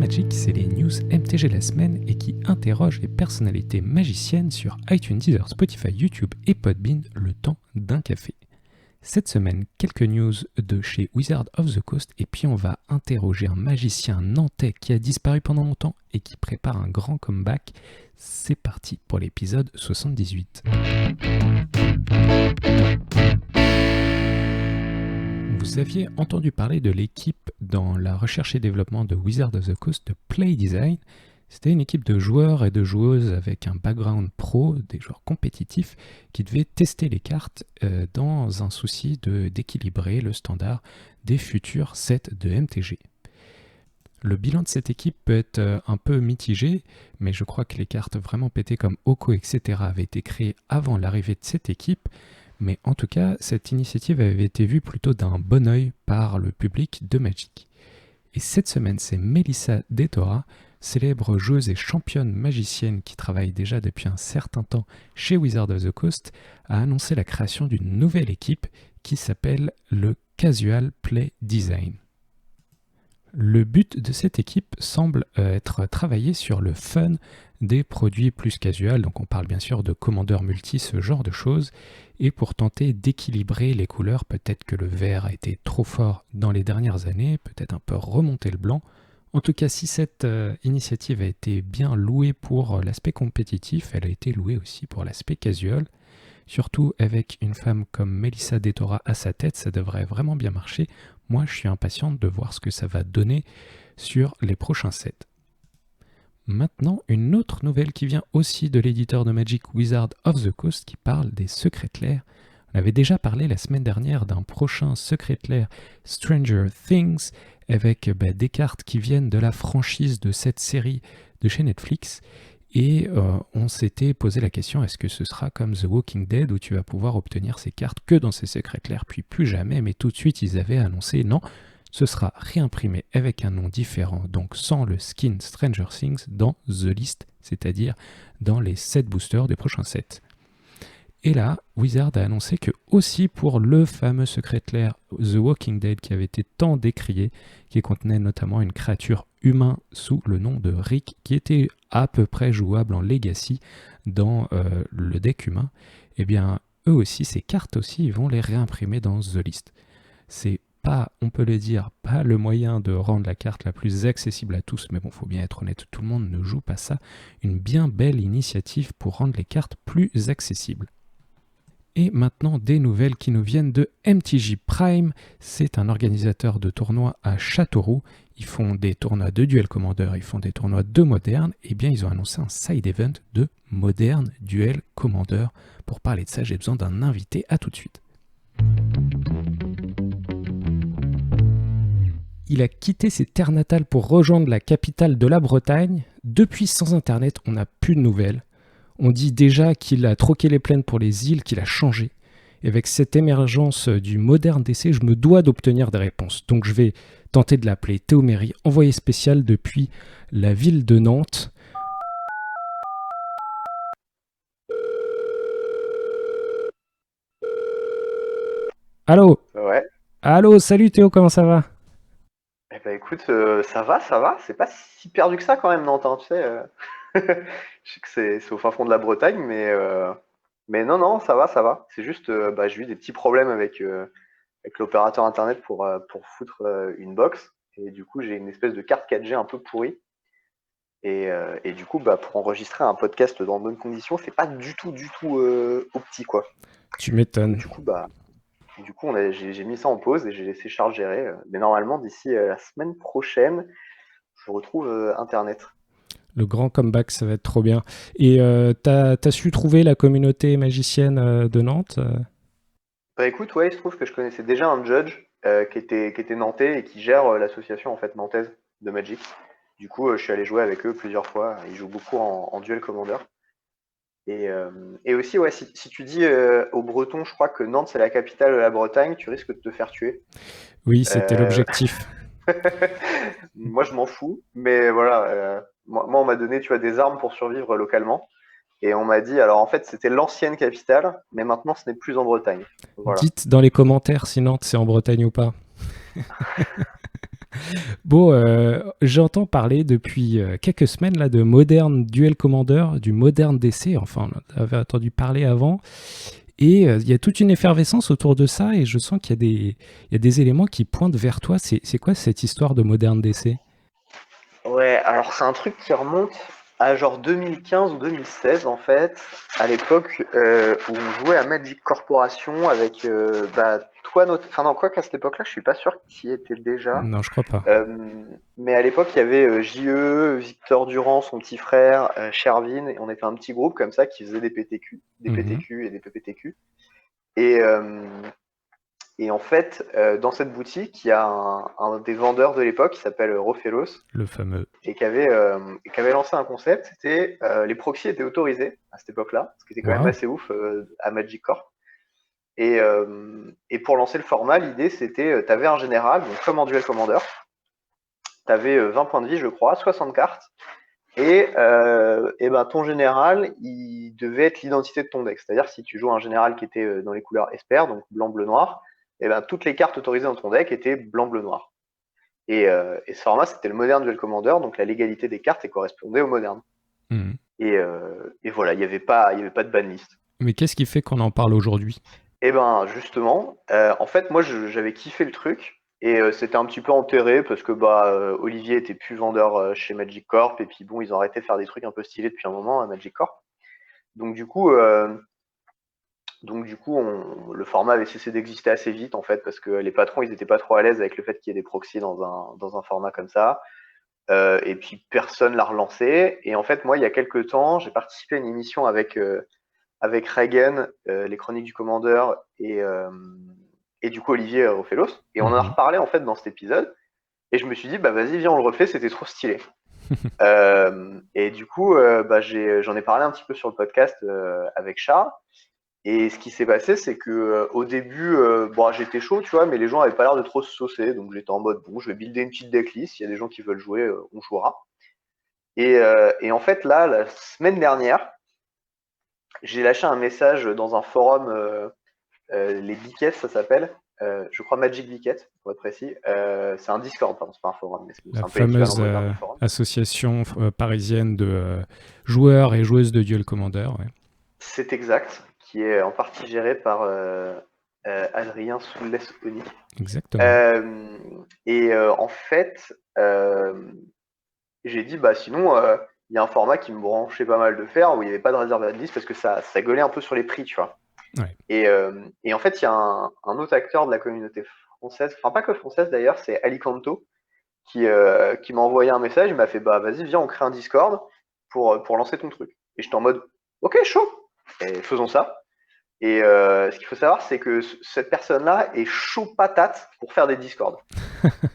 Magic, c'est les news MTG la semaine et qui interrogent les personnalités magiciennes sur iTunes, Deezer, Spotify, YouTube et Podbean le temps d'un café. Cette semaine, quelques news de chez Wizards of the Coast et puis on va interroger un magicien nantais qui a disparu pendant longtemps et qui prépare un grand comeback. C'est parti pour l'épisode 78. Vous aviez entendu parler de l'équipe dans la recherche et développement de Wizards of the Coast de Play Design. C'était une équipe de joueurs et de joueuses avec un background pro, des joueurs compétitifs, qui devaient tester les cartes dans un souci d'équilibrer le standard des futurs sets de MTG. Le bilan de cette équipe peut être un peu mitigé, mais je crois que les cartes vraiment pétées comme Oko, etc. avaient été créées avant l'arrivée de cette équipe. Mais en tout cas, cette initiative avait été vue plutôt d'un bon œil par le public de Magic. Et cette semaine, c'est Melissa DeTora, célèbre joueuse et championne magicienne qui travaille déjà depuis un certain temps chez Wizards of the Coast, a annoncé la création d'une nouvelle équipe qui s'appelle le Casual Play Design. Le but de cette équipe semble être travailler sur le fun des produits plus casual, donc on parle bien sûr de commandeurs multi, ce genre de choses, et pour tenter d'équilibrer les couleurs, peut-être que le vert a été trop fort dans les dernières années, peut-être un peu remonter le blanc. En tout cas, si cette initiative a été bien louée pour l'aspect compétitif, elle a été louée aussi pour l'aspect casual. Surtout avec une femme comme Melissa DeTora à sa tête, ça devrait vraiment bien marcher. Moi, je suis impatiente de voir ce que ça va donner sur les prochains sets. Maintenant, une autre nouvelle qui vient aussi de l'éditeur de Magic Wizards of the Coast qui parle des Secret Lair. On avait déjà parlé la semaine dernière d'un prochain Secret Lair Stranger Things avec des cartes qui viennent de la franchise de cette série de chez Netflix. Et on s'était posé la question, est-ce que ce sera comme The Walking Dead où tu vas pouvoir obtenir ces cartes que dans ces Secret Lair, puis plus jamais, mais tout de suite ils avaient annoncé non, ce sera réimprimé avec un nom différent, donc sans le skin Stranger Things dans The List, c'est-à-dire dans les 7 boosters des prochains sets. Et là, Wizard a annoncé que aussi pour le fameux Secret Lair The Walking Dead qui avait été tant décrié, qui contenait notamment une créature humain sous le nom de Rick, qui était à peu près jouable en Legacy dans le deck humain, eh bien eux aussi, ces cartes aussi, ils vont les réimprimer dans The List. C'est pas, on peut le dire, pas le moyen de rendre la carte la plus accessible à tous, mais bon, faut bien être honnête, tout le monde ne joue pas ça. Une bien belle initiative pour rendre les cartes plus accessibles. Et maintenant, des nouvelles qui nous viennent de MTG Prime. C'est un organisateur de tournois à Châteauroux. Ils font des tournois de Duel Commander, ils font des tournois de Modern. Et bien, ils ont annoncé un side event de Modern Duel Commander. Pour parler de ça, j'ai besoin d'un invité. À tout de suite. Il a quitté ses terres natales pour rejoindre la capitale de la Bretagne. Depuis, sans Internet, on n'a plus de nouvelles. On dit déjà qu'il a troqué les plaines pour les îles, qu'il a changé. Et avec cette émergence du moderne DC, je me dois d'obtenir des réponses. Donc je vais tenter de l'appeler Théo Méry, envoyé spécial depuis la ville de Nantes. Allô ? Ouais. Allô, salut Théo, comment ça va ? Eh ben écoute, ça va. C'est pas si perdu que ça quand même, Nantes, hein, tu sais. Je sais que c'est au fin fond de la Bretagne, mais non, ça va. C'est juste, j'ai eu des petits problèmes avec l'opérateur internet pour foutre une box. Et du coup, j'ai une espèce de carte 4G un peu pourrie. Et du coup, pour enregistrer un podcast dans de bonnes conditions, c'est pas du tout opti, quoi. Tu m'étonnes. Du coup, j'ai mis ça en pause et j'ai laissé Charles gérer. Mais normalement, d'ici la semaine prochaine, je retrouve Internet. Le grand comeback, ça va être trop bien. Et t'as su trouver la communauté magicienne de Nantes ? Bah écoute, ouais, il se trouve que je connaissais déjà un judge qui était nantais et qui gère l'association en fait nantaise de Magic. Du coup, je suis allé jouer avec eux plusieurs fois. Ils jouent beaucoup en duel commander. Et aussi, ouais, si tu dis aux Bretons, je crois que Nantes c'est la capitale de la Bretagne, tu risques de te faire tuer. Oui, c'était l'objectif. Moi, je m'en fous, mais voilà, moi, on m'a donné, tu vois, des armes pour survivre localement. Et on m'a dit, alors en fait, c'était l'ancienne capitale, mais maintenant, ce n'est plus en Bretagne. Voilà. Dites dans les commentaires si Nantes c'est en Bretagne ou pas. Bon, j'entends parler depuis quelques semaines là de Modern Duel Commander, du Modern DC. Enfin, on avait entendu parler avant. Et il y a toute une effervescence autour de ça. Et je sens il y a des éléments qui pointent vers toi. C'est quoi cette histoire de Modern DC? Ouais, alors c'est un truc qui remonte à genre 2015 ou 2016 en fait, à l'époque où on jouait à Magic Corporation avec toi, enfin non, quoi qu'à cette époque-là, je suis pas sûr qu'il y était déjà. Non, je crois pas. Mais à l'époque, il y avait JE, Victor Durand, son petit frère, Shervin, et on était un petit groupe comme ça qui faisait des Mhm. PTQ et des PPTQ. Et, euh, et en fait, dans cette boutique, il y a un des vendeurs de l'époque qui s'appelle Rofelos Le fameux. et qui avait lancé un concept. C'était les proxys étaient autorisés à cette époque-là, ce qui était quand même Waouh. assez ouf à Magic Corp. Et pour lancer le format, l'idée c'était, tu avais un général, donc comme en Duel Commander, tu avais 20 points de vie, je crois, 60 cartes, et ben ton général, il devait être l'identité de ton deck. C'est-à-dire si tu joues un général qui était dans les couleurs Esper, donc blanc, bleu, noir, et ben toutes les cartes autorisées dans ton deck étaient blanc, bleu, noir. Et ce format, c'était le Modern Duel Commander, donc la légalité des cartes et correspondait au Modern. Mhm. Et voilà, il y avait pas de banlist. Mais qu'est-ce qui fait qu'on en parle aujourd'hui? Et ben justement, en fait, moi j'avais kiffé le truc et c'était un petit peu enterré parce que Olivier était plus vendeur chez Magic Corp et puis bon, ils ont arrêté de faire des trucs un peu stylés depuis un moment à Magic Corp. Donc du coup, euh, le format avait cessé d'exister assez vite en fait parce que les patrons ils étaient pas trop à l'aise avec le fait qu'il y ait des proxys dans un format comme ça. Et puis personne l'a relancé. Et en fait, moi, il y a quelques temps, j'ai participé à une émission avec Reagan, les Chroniques du Commandeur et du coup Olivier Rofellos. Et on en a Mhm. reparlé en fait dans cet épisode. Et je me suis dit, bah vas-y, viens, on le refait, c'était trop stylé. Et du coup, j'en ai parlé un petit peu sur le podcast avec Charles. Et ce qui s'est passé, c'est que au début, j'étais chaud, tu vois, mais les gens avaient pas l'air de trop se saucer. Donc j'étais en mode, bon, je vais builder une petite decklist. Il y a des gens qui veulent jouer, on jouera. Et en fait, là, la semaine dernière, j'ai lâché un message dans un forum, les Biquettes, ça s'appelle. Je crois Magic Biquette, pour être précis. C'est un Discord, pardon, c'est pas un forum, mais c'est La un peu l'équivalent fameuse moderne du forum. association parisienne de joueurs et joueuses de Duel Commander. Ouais. C'est exact, qui est en partie géré par Adrien Soulès-Oni. Exactement. En fait, j'ai dit, bah sinon, il y a un format qui me branchait pas mal de faire, où il n'y avait pas de réserve à 10 parce que ça gueulait un peu sur les prix, tu vois. Ouais. Et en fait, il y a un autre acteur de la communauté française, enfin pas que française d'ailleurs, c'est Alicanto, qui m'a envoyé un message, il m'a fait, bah vas-y, viens, on crée un Discord pour lancer ton truc. Et j'étais en mode, ok, chaud, et faisons ça. Et ce qu'il faut savoir, c'est que cette personne-là est chaud patate pour faire des Discords.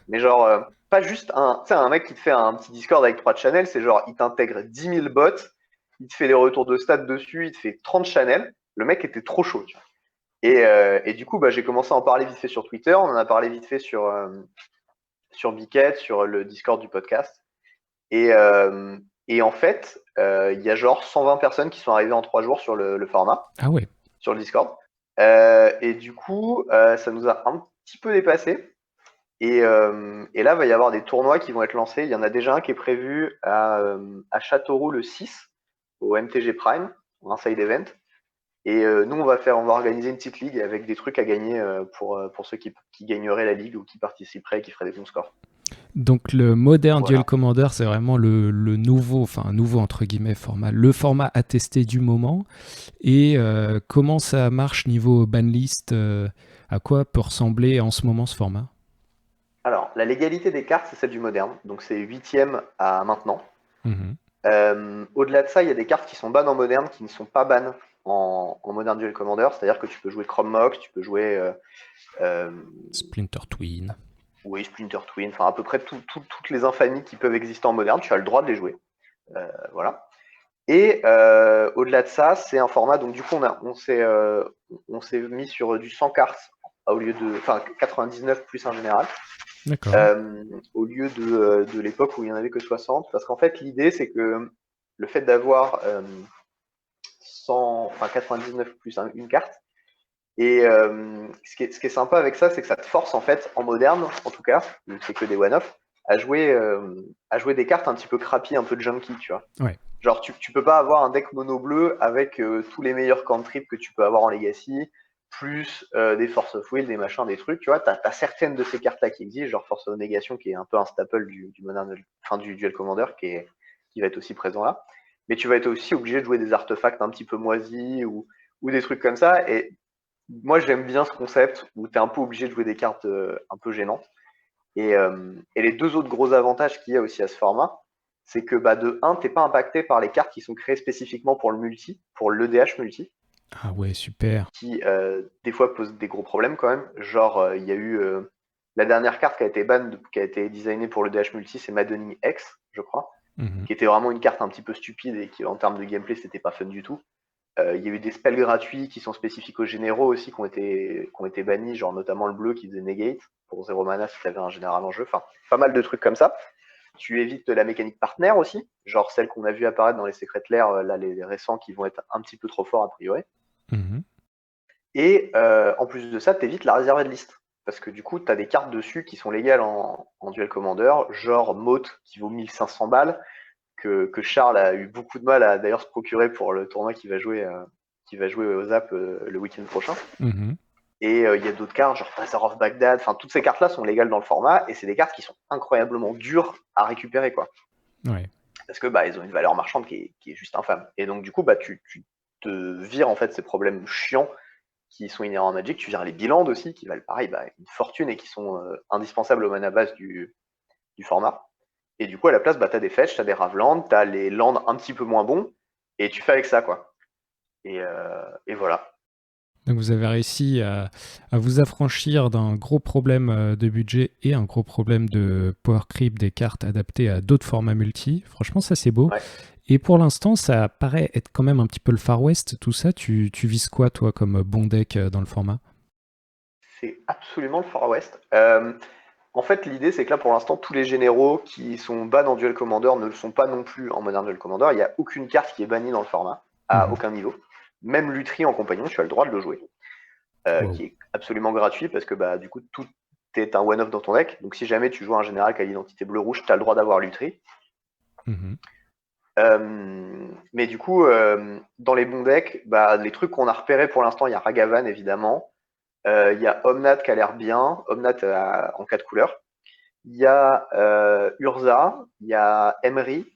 Mais genre, pas juste un mec qui te fait un petit Discord avec 3 channels, c'est genre, il t'intègre 10 000 bots, il te fait les retours de stats dessus, il te fait 30 channels. Le mec était trop chaud, tu vois. Et du coup, j'ai commencé à en parler vite fait sur Twitter, on en a parlé vite fait sur Biquette, sur le Discord du podcast. Et, euh, et en fait, il y a genre 120 personnes qui sont arrivées en 3 jours sur le format, Ah ouais. sur le Discord. Et du coup, ça nous a un petit peu dépassé. Et là, il va y avoir des tournois qui vont être lancés. Il y en a déjà un qui est prévu à Châteauroux le 6, au MTG Prime, un side event. Et nous, on va organiser une petite ligue avec des trucs à gagner pour ceux qui gagneraient la ligue ou qui participeraient et qui feraient des bons scores. Donc le Modern Duel Voilà. Commander, c'est vraiment le nouveau, enfin nouveau entre guillemets format, le format attesté du moment. Et comment ça marche niveau banlist, à quoi peut ressembler en ce moment ce format? Alors, la légalité des cartes, c'est celle du moderne. Donc, c'est huitième à maintenant. Mhm. Au-delà de ça, il y a des cartes qui sont bannes en moderne qui ne sont pas bannes en Modern Duel Commander. C'est-à-dire que tu peux jouer Chrome Mox, tu peux jouer euh, Splinter Twin. oui, Splinter Twin, enfin à peu près toutes les infamies qui peuvent exister en moderne, tu as le droit de les jouer. Voilà. Et au-delà de ça, c'est un format, donc du coup, on s'est mis sur du 100 cartes au lieu de, enfin 99 plus un général, D'accord. au lieu de l'époque où il n'y en avait que 60, parce qu'en fait, l'idée, c'est que le fait d'avoir 100, enfin 99 plus une carte, Et ce qui est sympa avec ça, c'est que ça te force en fait, en moderne en tout cas, vu que c'est que des one-off, à jouer des cartes un petit peu crappy, un peu junky, tu vois. Ouais. Genre, tu peux pas avoir un deck mono bleu avec tous les meilleurs cantrips que tu peux avoir en Legacy, plus des Force of Will, des machins, des trucs, tu vois. T'as certaines de ces cartes-là qui existent, genre Force of Negation, qui est un peu un staple du Modern, enfin, du Duel Commander, qui va être aussi présent là. Mais tu vas être aussi obligé de jouer des artefacts un petit peu moisis ou des trucs comme ça. Et moi, j'aime bien ce concept où tu es un peu obligé de jouer des cartes un peu gênantes. Et les deux autres gros avantages qu'il y a aussi à ce format, c'est que bah, de 1, t'es pas impacté par les cartes qui sont créées spécifiquement pour le multi, pour l'EDH multi, Ah ouais, super. qui des fois posent des gros problèmes quand même. Genre, il y a eu la dernière carte qui a été ban, qui a été designée pour l'EDH multi, c'est Maddening X, je crois, Mhm. qui était vraiment une carte un petit peu stupide et qui, en termes de gameplay, c'était pas fun du tout. Il y a eu des spells gratuits qui sont spécifiques aux généraux aussi qui ont été bannis, genre notamment le bleu qui faisait negate pour 0 mana si tu avais un général en jeu. Enfin, pas mal de trucs comme ça. Tu évites la mécanique partner aussi, genre celle qu'on a vu apparaître dans les Secret Lair, là les récents qui vont être un petit peu trop forts a priori. Mhm. Et en plus de ça, tu évites la réserve de liste. Parce que du coup, tu as des cartes dessus qui sont légales en Duel Commander, genre Moth qui vaut 1500 balles, que Charles a eu beaucoup de mal à d'ailleurs se procurer pour le tournoi qui va jouer aux ZAP le week-end prochain. Mhm. Et il y a d'autres cartes, genre Passer of Baghdad, enfin toutes ces cartes-là sont légales dans le format, et c'est des cartes qui sont incroyablement dures à récupérer, quoi. Ouais. Parce que bah, ils ont une valeur marchande qui est juste infâme. Et donc du coup, bah, tu te vires en fait ces problèmes chiants qui sont inhérents à Magic, tu vires les bilans aussi, qui valent pareil bah, une fortune et qui sont indispensables au mana base du format. Et du coup, à la place, bah, tu as des fetch, tu as des Raveland, tu as les lands un petit peu moins bons, et tu fais avec ça, quoi. Et voilà. Donc vous avez réussi à vous affranchir d'un gros problème de budget et un gros problème de power creep des cartes adaptées à d'autres formats multi. Franchement, ça c'est beau. Ouais. Et pour l'instant, ça paraît être quand même un petit peu le Far West, tout ça. Tu vises quoi, toi, comme bon deck dans le format? C'est absolument le Far West. En fait, l'idée, c'est que là, pour l'instant, tous les généraux qui sont ban en Duel Commander ne le sont pas non plus en Modern Duel Commander. Il n'y a aucune carte qui est bannie dans le format, à Mhm. aucun niveau. Même Lutri en compagnon, tu as le droit de le jouer, Wow. qui est absolument gratuit parce que bah, du coup, tout est un one-off dans ton deck. Donc, si jamais tu joues un général qui a l'identité bleu-rouge, tu as le droit d'avoir Lutri. Mhm. Mais du coup, dans les bons decks, bah, les trucs qu'on a repérés pour l'instant, il y a Ragavan évidemment. Il y a Omnat qui a l'air bien, Omnat en 4 couleurs. Il y a Urza, il y a Emery,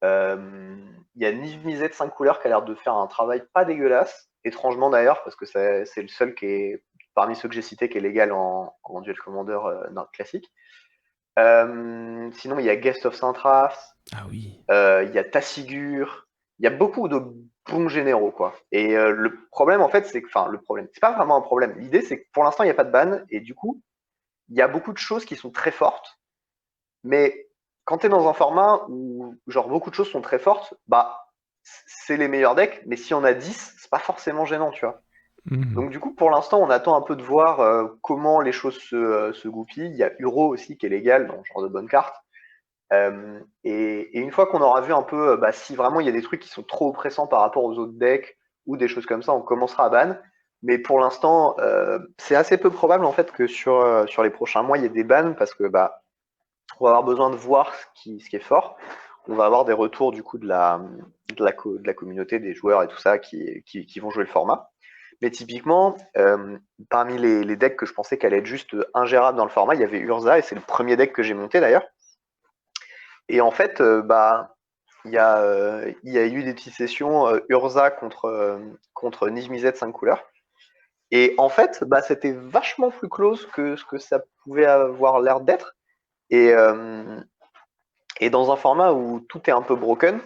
il y a Niv Mizzet 5 couleurs qui a l'air de faire un travail pas dégueulasse, étrangement d'ailleurs, parce que c'est le seul qui est, parmi ceux que j'ai cités, qui est légal en Duel Commander classique. Sinon, il y a Guest of Saint-Traphs, Ah oui. il y a Tassigur, il y a beaucoup de bons généraux, quoi. Et le problème, en fait, c'est que, enfin, le problème, c'est pas vraiment un problème. L'idée, c'est que pour l'instant, il n'y a pas de ban, et du coup, il y a beaucoup de choses qui sont très fortes, mais quand tu es dans un format où, genre, beaucoup de choses sont très fortes, bah, c'est les meilleurs decks, mais si on a 10, c'est pas forcément gênant, tu vois. Mhm. Donc, du coup, pour l'instant, on attend un peu de voir comment les choses se goupillent. Il y a Uro aussi qui est légal, dans genre de bonnes cartes. Et une fois qu'on aura vu un peu bah, si vraiment il y a des trucs qui sont trop oppressants par rapport aux autres decks ou des choses comme ça, on commencera à ban. Mais pour l'instant, c'est assez peu probable en fait que sur les prochains mois il y ait des bans parce que bah on va avoir besoin de voir ce qui est fort. On va avoir des retours du coup de la communauté, des joueurs et tout ça qui vont jouer le format. Mais typiquement, parmi les decks que je pensais qu'elle allait être juste ingérable dans le format, il y avait Urza et c'est le premier deck que j'ai monté d'ailleurs. Et en fait, bah, il y a eu des petites sessions Urza contre Niv Mizzet 5 couleurs. Et en fait, bah, c'était vachement plus close que ce que ça pouvait avoir l'air d'être. Et, et dans un format où tout est un peu broken,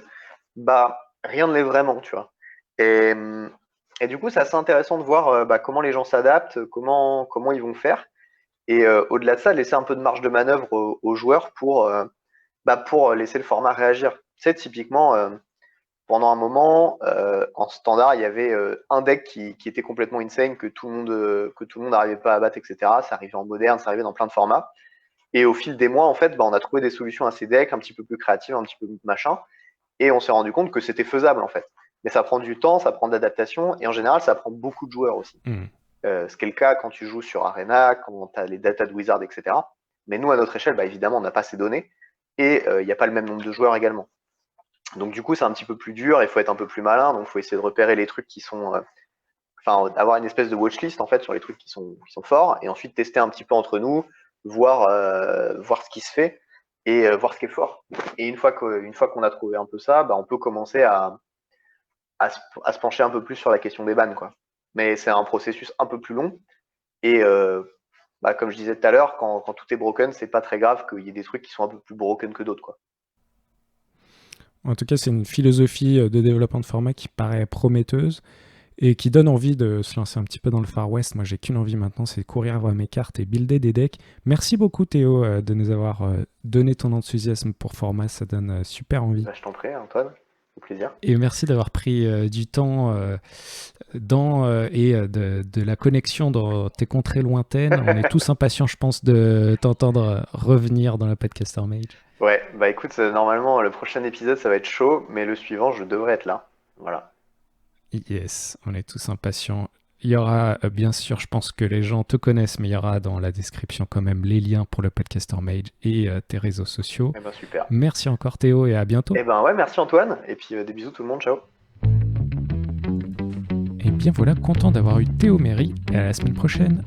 bah, rien ne l'est vraiment, tu vois. Et, et du coup, c'est assez intéressant de voir bah, comment les gens s'adaptent, comment ils vont faire. Et au-delà de ça, laisser un peu de marge de manœuvre aux joueurs pour laisser le format réagir. Tu sais, typiquement, pendant un moment, en standard, il y avait un deck qui était complètement insane, que tout le monde n'arrivait pas à battre, etc. Ça arrivait en moderne, ça arrivait dans plein de formats. Et au fil des mois, en fait, bah, on a trouvé des solutions à ces decks un petit peu plus créatives, un petit peu plus machin, et on s'est rendu compte que c'était faisable, en fait. mais ça prend du temps, ça prend de l'adaptation, et en général, ça prend beaucoup de joueurs aussi. Ce qui est le cas quand tu joues sur Arena, quand tu as les data de Wizard, etc. Mais nous, à notre échelle, évidemment, on n'a pas ces données, et il n'y a pas le même nombre de joueurs également. Donc du coup, c'est un petit peu plus dur, il faut être un peu plus malin, donc il faut essayer de repérer les trucs qui sont... avoir une espèce de watchlist en fait sur les trucs qui sont forts, et ensuite tester un petit peu entre nous, voir ce qui se fait, et voir ce qui est fort. Et une fois qu'on a trouvé un peu ça, on peut commencer à se pencher un peu plus sur la question des bans, quoi. Mais c'est un processus un peu plus long, et comme je disais tout à l'heure, quand tout est broken, c'est pas très grave qu'il y ait des trucs qui sont un peu plus broken que d'autres, quoi. En tout cas, c'est une philosophie de développement de format qui paraît prometteuse et qui donne envie de se lancer un petit peu dans le Far West. Moi, j'ai qu'une envie maintenant, c'est courir voir mes cartes et builder des decks. Merci beaucoup, Théo, de nous avoir donné ton enthousiasme pour format. Ça donne super envie. Je t'en prie, Antoine. Au plaisir. Et merci d'avoir pris du temps de la connexion dans tes contrées lointaines. On est tous impatients, je pense, de t'entendre revenir dans la Podcaster Mage. Ouais, écoute, normalement, le prochain épisode, ça va être chaud, mais le suivant, je devrais être là. Voilà. Yes, on est tous impatients. Il y aura, bien sûr, je pense que les gens te connaissent, mais il y aura dans la description quand même les liens pour le Podcaster Mage et tes réseaux sociaux. Super. Merci encore Théo et à bientôt. Ouais, merci Antoine, et puis des bisous tout le monde, ciao. Et bien voilà, content d'avoir eu Théo Méry, et à la semaine prochaine.